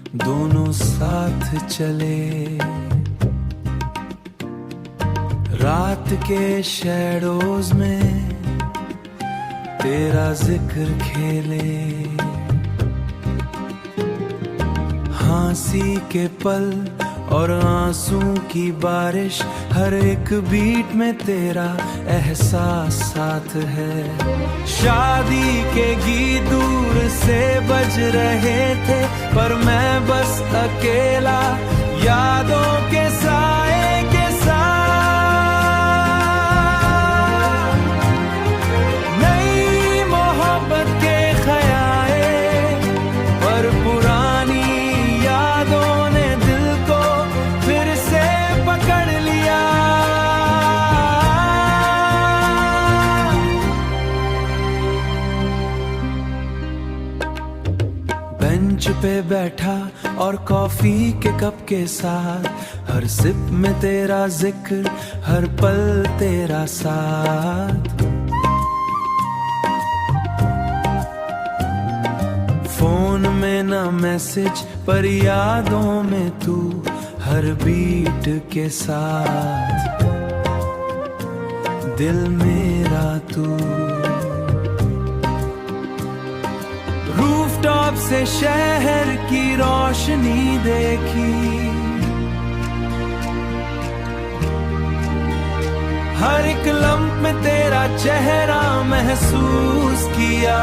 दोनों साथ चले, रात के शैडोज में तेरा जिक्र खेले, हंसी के पल और आंसू की बारिश, हर एक बीट में तेरा एहसास साथ है। शादी के गीत दूर से बज रहे थे, पर मैं बस अकेला यादों के साए के साथ। नई मोहब्बत के ख्याए, पर पुरानी यादों ने दिल को फिर से पकड़ लिया। बेंच पे बैठा और कॉफी के कप के साथ, हर सिप में तेरा जिक्र, हर पल तेरा साथ। फोन में ना मैसेज, पर यादों में तू हर बीट के साथ। दिल मेरा तू, रूफटॉप से शहर की रोशनी देखी, हर एक लम्ह में तेरा चेहरा महसूस किया।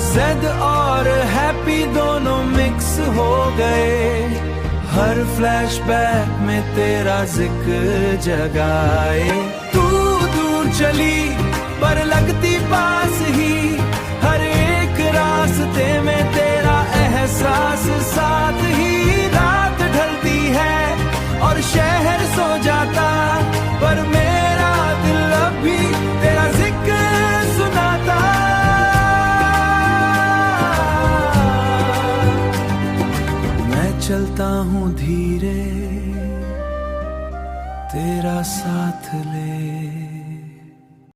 ज़ेड और हैप्पी दोनों मिक्स हो गए, हर फ्लैशबैक में तेरा जिक्र जगाए। तू दूर चली पर लगती पास ही, हर एक रास्ते में तेरा एहसास साथ ही। रात ढलती है और शहर सो जाता, पर मेरा दिल अभी तेरा जिक्र सुनाता। मैं चलता हूँ धीरे, तेरा साथ ले।